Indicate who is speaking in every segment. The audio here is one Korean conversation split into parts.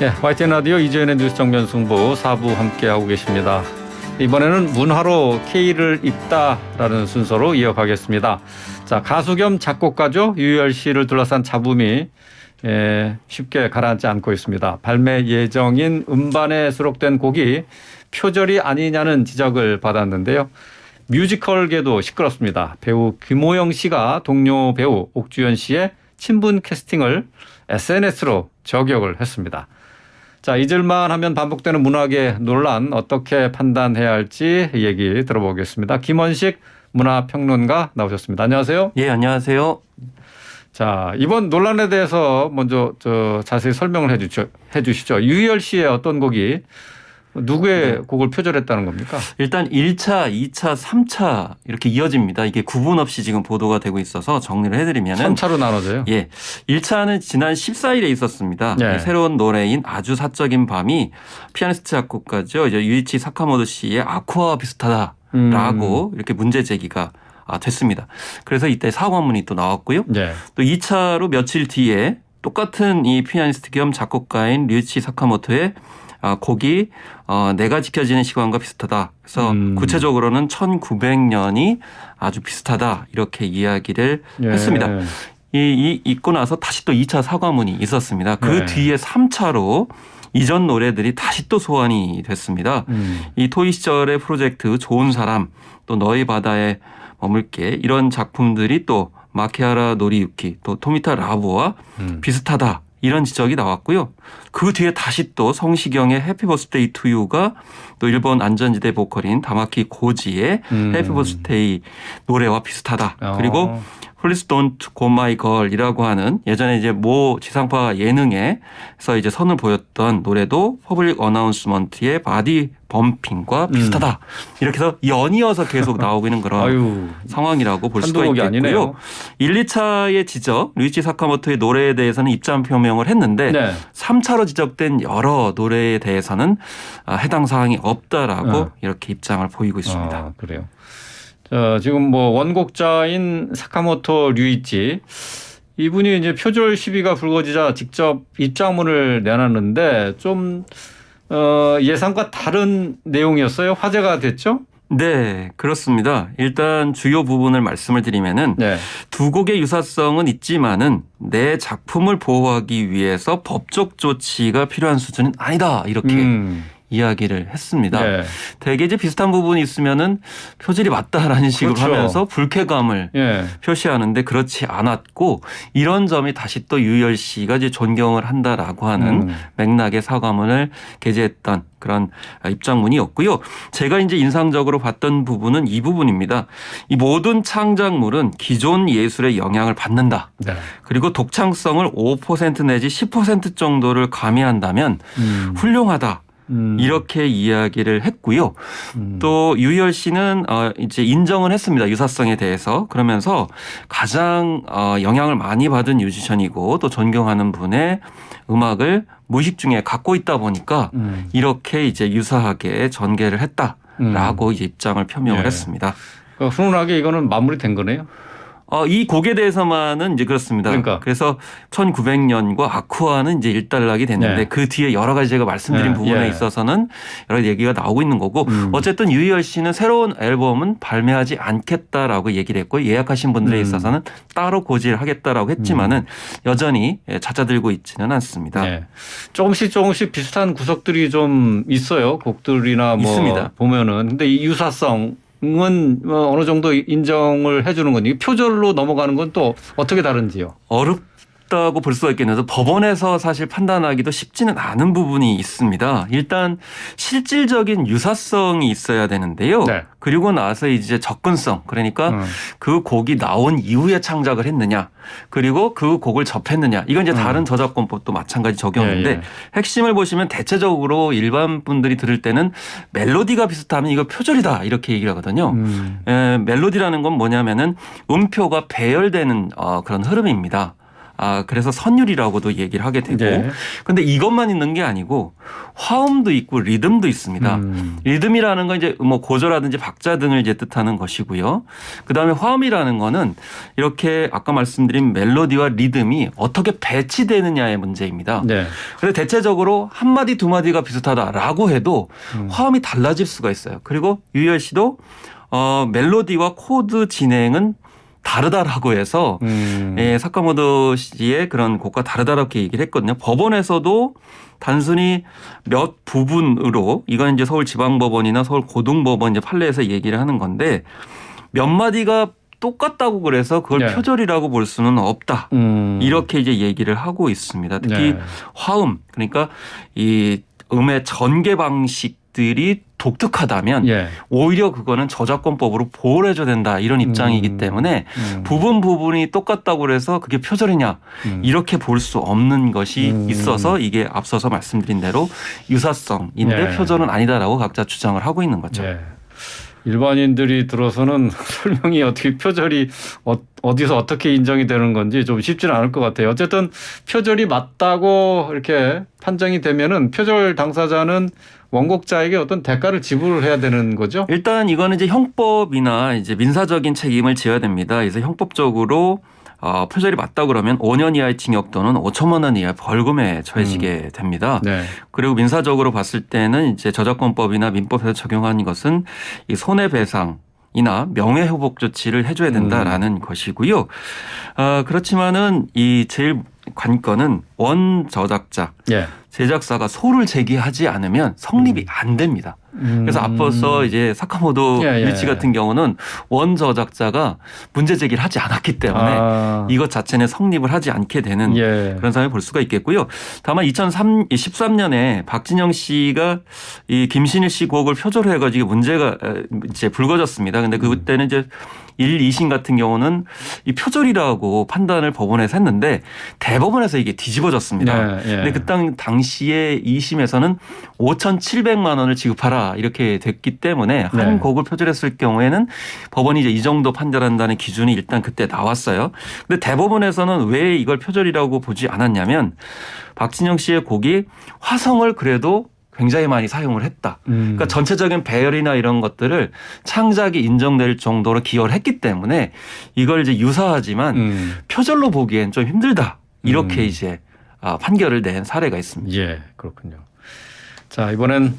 Speaker 1: 예, YTN 라디오 이재현의 뉴스 정면 승부 4부 함께하고 계십니다. 이번에는 문화로 K를 입다라는 순서로 이어가겠습니다. 자, 가수 겸 작곡가죠. 유희열 씨를 둘러싼 잡음이 쉽게 가라앉지 않고 있습니다. 발매 예정인 음반에 수록된 곡이 표절이 아니냐는 지적을 받았는데요. 뮤지컬계도 시끄럽습니다. 배우 김호영 씨가 동료 배우 옥주현 씨의 친분 캐스팅을 SNS로 저격을 했습니다. 자, 잊을만 하면 반복되는 문화계 논란 어떻게 판단해야 할지 얘기 들어보겠습니다. 김원식 문화평론가 나오셨습니다. 안녕하세요.
Speaker 2: 예, 안녕하세요.
Speaker 1: 자, 이번 논란에 대해서 먼저 자세히 설명을 해 주시죠. 유희열 씨의 어떤 곡이 누구의 곡을 표절했다는 겁니까?
Speaker 2: 일단 1차, 2차, 3차 이렇게 이어집니다. 이게 구분 없이 지금 보도가 되고 있어서 정리를 해드리면은
Speaker 1: 3차로 나눠져요?
Speaker 2: 예, 1차는 지난 14일에 있었습니다.
Speaker 1: 네.
Speaker 2: 새로운 노래인 아주 사적인 밤이 피아니스트 작곡가죠. 이제 유이치 사카모토 씨의 아쿠아와 비슷하다라고 이렇게 문제 제기가 됐습니다. 그래서 이때 사과문이 또 나왔고요.
Speaker 1: 네.
Speaker 2: 또 2차로 며칠 뒤에 똑같은 이 피아니스트 겸 작곡가인 류이치 사카모토의 곡이 내가 지켜지는 시간과 비슷하다. 그래서 구체적으로는 1900년이 아주 비슷하다. 이렇게 이야기를 했습니다. 있고 나서 다시 또 2차 사과문이 있었습니다. 그 뒤에 3차로 이전 노래들이 다시 또 소환이 됐습니다. 이 토이 시절의 프로젝트 좋은 사람 또 너의 바다에 머물게 이런 작품들이 또 마케하라 노리유키 또 토미타 라보와 비슷하다. 이런 지적이 나왔고요. 그 뒤에 다시 또 성시경의 해피 버스데이 투 유가 또 일본 안전지대 보컬인 다마키 고지의 해피 버스데이 노래와 비슷하다. 그리고 Please Don't Go My Girl이라고 하는 예전에 이제 모 지상파 예능에서 이제 선을 보였던 노래도 퍼블릭 어나운스먼트의 바디 범핑과 비슷하다. 이렇게 해서 연이어서 계속 나오고 있는 그런 상황이라고 볼 수가 있겠고요.
Speaker 1: 아니네요.
Speaker 2: 1, 2차의 지적, 류이치 사카모토의 노래에 대해서는 입장 표명을 했는데 3차로 지적된 여러 노래에 대해서는 해당 사항이 없다라고 이렇게 입장을 보이고 있습니다.
Speaker 1: 그래요. 지금 뭐 원곡자인 사카모토 류이치 이분이 이제 표절 시비가 불거지자 직접 입장문을 내놨는데 좀 예상과 다른 내용이었어요. 화제가 됐죠?
Speaker 2: 네, 그렇습니다. 일단 주요 부분을 말씀을 드리면은 두 곡의 유사성은 있지만은 내 작품을 보호하기 위해서 법적 조치가 필요한 수준은 아니다. 이렇게 이야기를 했습니다. 대개 이제 비슷한 부분이 있으면은 표절이 맞다라는 식으로 하면서 불쾌감을 표시하는데 그렇지 않았고 이런 점이 다시 또 유희열 씨가 이제 존경을 한다라고 하는 맥락의 사과문을 게재했던 그런 입장문이었고요. 제가 이제 인상적으로 봤던 부분은 이 부분입니다. 이 모든 창작물은 기존 예술의 영향을 받는다. 그리고 독창성을 5% 내지 10% 정도를 가미한다면 훌륭하다. 이렇게 이야기를 했고요. 또 유희열 씨는 이제 인정을 했습니다. 유사성에 대해서. 그러면서 가장 영향을 많이 받은 뮤지션이고 또 존경하는 분의 음악을 무의식 중에 갖고 있다 보니까 이렇게 이제 유사하게 전개를 했다라고 이제 입장을 표명을 했습니다.
Speaker 1: 훈훈하게 이거는 마무리된 거네요.
Speaker 2: 이 곡에 대해서만은 이제 그렇습니다. 그래서 1900년과 아쿠아는 이제 일단락이 됐는데 그 뒤에 여러 가지 제가 말씀드린 부분에 있어서는 여러 얘기가 나오고 있는 거고 어쨌든 유희열 씨는 새로운 앨범은 발매하지 않겠다라고 얘기를 했고 예약하신 분들에 있어서는 따로 고지를 하겠다라고 했지만은 여전히 잦아들고 있지는 않습니다.
Speaker 1: 조금씩 비슷한 구석들이 좀 있어요. 곡들이나 뭐 있습니다. 보면은 근데 이 유사성 은 어느 정도 인정을 해주는 건지 표절로 넘어가는 건 또 어떻게 다른지요?
Speaker 2: 어렵다고 볼 수가 있겠는데 법원에서 사실 판단하기도 쉽지는 않은 부분이 있습니다. 일단 실질적인 유사성이 있어야 되는데요. 그리고 나서 이제 접근성 그러니까 그 곡이 나온 이후에 창작을 했느냐 그리고 그 곡을 접했느냐 이건 이제 다른 저작권법도 마찬가지 적용인데 핵심을 보시면 대체적으로 일반 분들이 들을 때는 멜로디가 비슷하면 이거 표절이다 이렇게 얘기를 하거든요. 멜로디라는 건 뭐냐면은 음표가 배열되는 그런 흐름입니다. 그래서 선율이라고도 얘기를 하게 되고 근데 이것만 있는 게 아니고 화음도 있고 리듬도 있습니다. 리듬이라는 건 이제 뭐 고저라든지 박자 등을 이제 뜻하는 것이고요. 그다음에 화음이라는 거는 이렇게 아까 말씀드린 멜로디와 리듬이 어떻게 배치되느냐의 문제입니다.
Speaker 1: 네.
Speaker 2: 그래서 대체적으로 한 마디 두 마디가 비슷하다라고 해도 화음이 달라질 수가 있어요. 그리고 유희열 씨도 멜로디와 코드 진행은 다르다라고 해서 예, 사카모토 씨의 그런 곡과 다르다라고 얘기를 했거든요. 법원에서도 단순히 몇 부분으로 이건 이제 서울지방법원이나 서울고등법원 이제 판례에서 얘기를 하는 건데 몇 마디가 똑같다고 그래서 그걸
Speaker 1: 네.
Speaker 2: 표절이라고 볼 수는 없다. 이렇게 이제 얘기를 하고 있습니다. 특히
Speaker 1: 네.
Speaker 2: 화음 그러니까 이 음의 전개 방식들이 독특하다면
Speaker 1: 예.
Speaker 2: 오히려 그거는 저작권법으로 보호를 해줘야 된다 이런 입장이기 때문에 부분이 똑같다고 그래서 그게 표절이냐 이렇게 볼 수 없는 것이 있어서 이게 앞서서 말씀드린 대로 유사성인데
Speaker 1: 예.
Speaker 2: 표절은 아니다라고 각자 주장을 하고 있는 거죠.
Speaker 1: 예. 일반인들이 들어서는 설명이 어떻게 표절이 어디서 어떻게 인정이 되는 건지 좀 쉽지는 않을 것 같아요. 어쨌든 표절이 맞다고 이렇게 판정이 되면은 표절 당사자는 원곡자에게 어떤 대가를 지불해야 되는 거죠?
Speaker 2: 일단 이거는 이제 형법이나 이제 민사적인 책임을 져야 됩니다. 그래서 형법적으로 표절이 맞다 그러면 5년 이하의 징역 또는 5천만 원 이하의 벌금에 처해지게 됩니다.
Speaker 1: 네.
Speaker 2: 그리고 민사적으로 봤을 때는 이제 저작권법이나 민법에서 적용한 것은 이 손해배상이나 명예회복 조치를 해줘야 된다라는 것이고요. 그렇지만은 이 제일 관건은 원 저작자,
Speaker 1: 예.
Speaker 2: 제작사가 소를 제기하지 않으면 성립이 안 됩니다. 그래서 앞서서 이제 사카모토 유치 같은 경우는 원 저작자가 문제 제기를 하지 않았기 때문에 이것 자체는 성립을 하지 않게 되는 그런 상황을 볼 수가 있겠고요. 다만 2013년에 박진영 씨가 이 김신일 씨 곡을 표절해가지고 문제가 이제 불거졌습니다. 근데 그때는 이제 1, 2심 같은 경우는 이 표절이라고 판단을 법원에서 했는데 대법원에서 이게 뒤집어졌습니다. 근데 그 당시에 2심에서는 5,700만 원을 지급하라 이렇게 됐기 때문에 한 곡을 표절했을 경우에는 법원이 이제 이 정도 판결한다는 기준이 일단 그때 나왔어요. 근데 대법원에서는 왜 이걸 표절이라고 보지 않았냐면 박진영 씨의 곡이 화성을 그래도 굉장히 많이 사용을 했다. 그러니까 전체적인 배열이나 이런 것들을 창작이 인정될 정도로 기여를 했기 때문에 이걸 이제 유사하지만 표절로 보기엔 좀 힘들다. 이렇게 이제 판결을 낸 사례가 있습니다.
Speaker 1: 예, 그렇군요. 자, 이번엔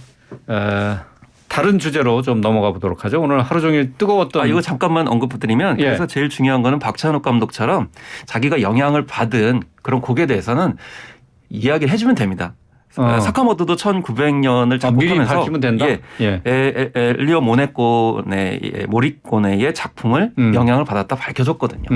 Speaker 1: 다른 주제로 좀 넘어가 보도록 하죠. 오늘 하루 종일 뜨거웠던.
Speaker 2: 이거 잠깐만 언급드리면 그래서 제일 중요한 거는 박찬욱 감독처럼 자기가 영향을 받은 그런 곡에 대해서는 이야기를 해주면 됩니다. 사카모토도 1900년을 작곡하면서
Speaker 1: 미리 밝히면 된다.
Speaker 2: 엘리오 모리코네의 작품을 영향을 받았다 밝혀줬거든요.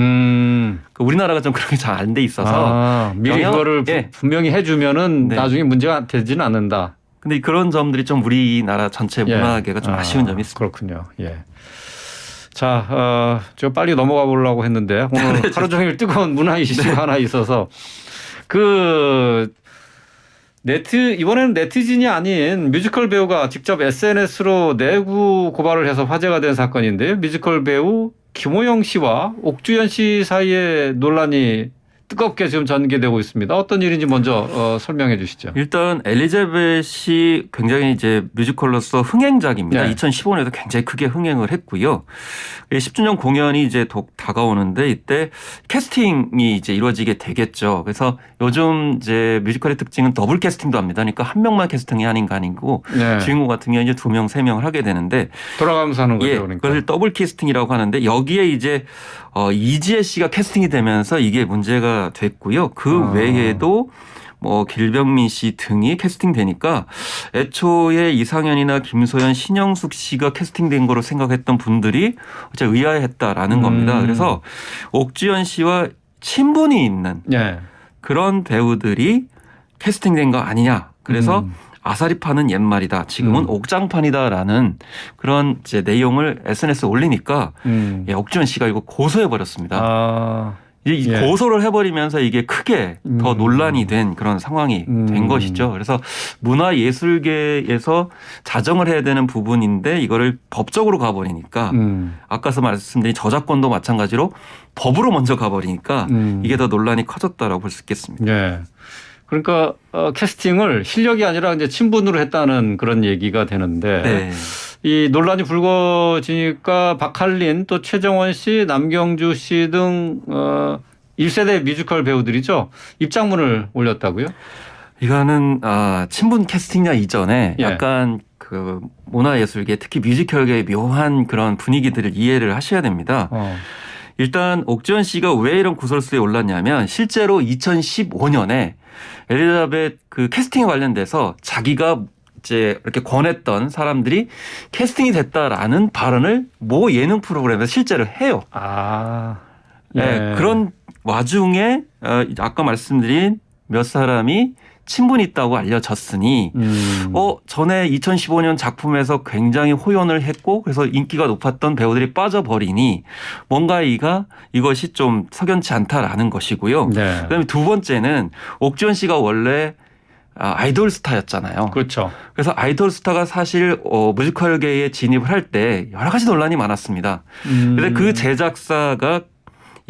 Speaker 2: 우리나라가 좀 그런 게 잘 안 돼 있어서
Speaker 1: 미리 그거를 분명히 해주면은 나중에 문제가 되지는 않는다.
Speaker 2: 근데 그런 점들이 좀 우리나라 전체 문화계가 좀 아쉬운 점이 있습니다.
Speaker 1: 그렇군요. 예. 자, 저 빨리 넘어가 보려고 했는데 오늘 하루 종일 뜨거운 문화 이슈가 하나 있어서 이번에는 네티즌이 아닌 뮤지컬 배우가 직접 SNS로 내부 고발을 해서 화제가 된 사건인데요. 뮤지컬 배우 김호영 씨와 옥주현 씨 사이에 논란이 뜨겁게 지금 전개되고 있습니다. 어떤 일인지 먼저 설명해 주시죠.
Speaker 2: 일단 엘리자벳이 굉장히 이제 뮤지컬로서 흥행작입니다. 2015년에도 굉장히 크게 흥행을 했고요. 10주년 공연이 이제 다가오는데 이때 캐스팅이 이제 이루어지게 되겠죠. 그래서 요즘 이제 뮤지컬의 특징은 더블 캐스팅도 합니다. 그러니까 한 명만 캐스팅이 아니고 주인공 같은 경우는 이제 2명, 3명을 하게 되는데
Speaker 1: 돌아가면서 하는 거죠. 그러니까.
Speaker 2: 그걸 더블 캐스팅이라고 하는데 여기에 이제 이지혜 씨가 캐스팅이 되면서 이게 문제가 됐고요. 그 외에도 뭐 길병민 씨 등이 캐스팅되니까 애초에 이상현이나 김소연, 신영숙 씨가 캐스팅된 거로 생각했던 분들이 진짜 의아해했다라는 겁니다. 그래서 옥주현 씨와 친분이 있는 그런 배우들이 캐스팅된 거 아니냐. 그래서 아사리 파는 옛말이다. 지금은 옥장판이다라는 그런 이제 내용을 SNS에 올리니까 옥주현 씨가 이거 고소해 버렸습니다. 고소를 해버리면서 이게 크게 더 논란이 된 그런 상황이 된 것이죠. 그래서 문화예술계에서 자정을 해야 되는 부분인데 이거를 법적으로 가버리니까 아까서 말씀드린 저작권도 마찬가지로 법으로 먼저 가버리니까 이게 더 논란이 커졌다라고 볼 수 있겠습니다.
Speaker 1: 그러니까 캐스팅을 실력이 아니라 이제 친분으로 했다는 그런 얘기가 되는데
Speaker 2: 네.
Speaker 1: 이 논란이 불거지니까 박할린 또 최정원 씨, 남경주 씨 등 1세대 뮤지컬 배우들이죠. 입장문을 올렸다고요?
Speaker 2: 이거는 친분 캐스팅자 이전에
Speaker 1: 예.
Speaker 2: 약간 그 문화예술계 특히 뮤지컬계의 묘한 그런 분위기들을 이해를 하셔야 됩니다. 일단 옥지원 씨가 왜 이런 구설수에 올랐냐면 실제로 2015년에 엘리자벳 그 캐스팅에 관련돼서 자기가 이제 이렇게 권했던 사람들이 캐스팅이 됐다라는 발언을 모 예능 프로그램에서 실제로 해요.
Speaker 1: 예.
Speaker 2: 네, 그런 와중에 아까 말씀드린 몇 사람이 친분이 있다고 알려졌으니 전에 2015년 작품에서 굉장히 호연을 했고 그래서 인기가 높았던 배우들이 빠져버리니 뭔가 이것이 좀 석연치 않다라는 것이고요.
Speaker 1: 네.
Speaker 2: 그다음에 두 번째는 옥지원 씨가 원래 아이돌 스타였잖아요.
Speaker 1: 그렇죠.
Speaker 2: 그래서 아이돌 스타가 사실 뮤지컬계에 진입을 할 때 여러 가지 논란이 많았습니다. 그런데 그 제작사가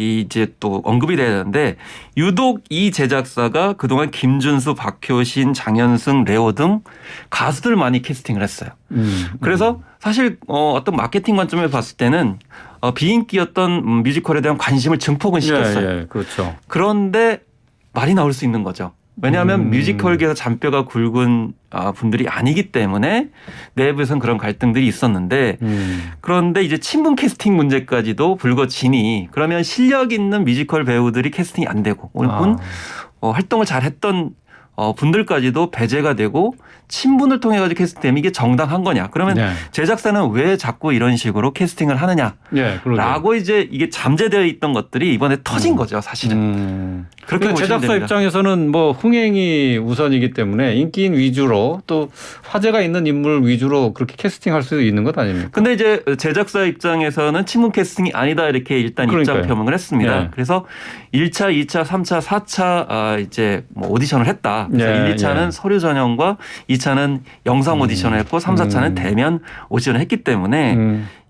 Speaker 2: 이제 또 언급이 돼야 되는데 유독 이 제작사가 그동안 김준수, 박효신, 장현승, 레오 등 가수들 많이 캐스팅을 했어요. 그래서 사실 어떤 마케팅 관점에 봤을 때는 비인기였던 뮤지컬에 대한 관심을 증폭은 시켰어요.
Speaker 1: 예, 그렇죠.
Speaker 2: 그런데 말이 나올 수 있는 거죠. 왜냐하면 뮤지컬계에서 잔뼈가 굵은 분들이 아니기 때문에 내부에서는 그런 갈등들이 있었는데 그런데 이제 친분 캐스팅 문제까지도 불거지니 그러면 실력 있는 뮤지컬 배우들이 캐스팅이 안 되고 혹은 활동을 잘했던 분들까지도 배제가 되고 친분을 통해 가지고 캐스팅되면 이게 정당한 거냐. 그러면
Speaker 1: 네.
Speaker 2: 제작사는 왜 자꾸 이런 식으로 캐스팅을 하느냐.
Speaker 1: 예,
Speaker 2: 라고 이제 이게 잠재되어 있던 것들이 이번에 터진 거죠, 사실은. 그렇게 보시면
Speaker 1: 제작사
Speaker 2: 됩니다.
Speaker 1: 입장에서는 뭐 흥행이 우선이기 때문에 인기인 위주로 또 화제가 있는 인물 위주로 그렇게 캐스팅할 수도 있는 것 아닙니까?
Speaker 2: 근데 이제 제작사 입장에서는 친분 캐스팅이 아니다 이렇게 일단
Speaker 1: 그러니까요.
Speaker 2: 입장 표명을 했습니다.
Speaker 1: 예.
Speaker 2: 그래서 1차, 2차, 3차, 4차 이제 뭐 오디션을 했다. 그래서
Speaker 1: 예,
Speaker 2: 1, 2차는
Speaker 1: 예.
Speaker 2: 서류 전형과 2차는 영상 오디션을 했고 3, 4차는 대면 오디션을 했기 때문에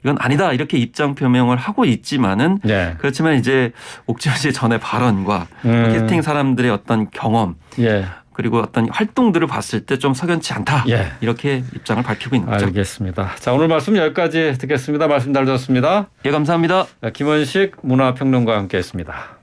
Speaker 2: 이건 아니다 이렇게 입장 표명을 하고 있지만은
Speaker 1: 예.
Speaker 2: 그렇지만 이제 옥지원 씨의 전에 발언과 캐스팅 사람들의 어떤 경험
Speaker 1: 예.
Speaker 2: 그리고 어떤 활동들을 봤을 때 좀 석연치 않다.
Speaker 1: 예.
Speaker 2: 이렇게 입장을 밝히고 있는 거죠.
Speaker 1: 알겠습니다. 자, 오늘 말씀 여기까지 듣겠습니다. 말씀 잘 들었습니다.
Speaker 2: 예, 감사합니다.
Speaker 1: 김원식 문화평론가와 함께했습니다.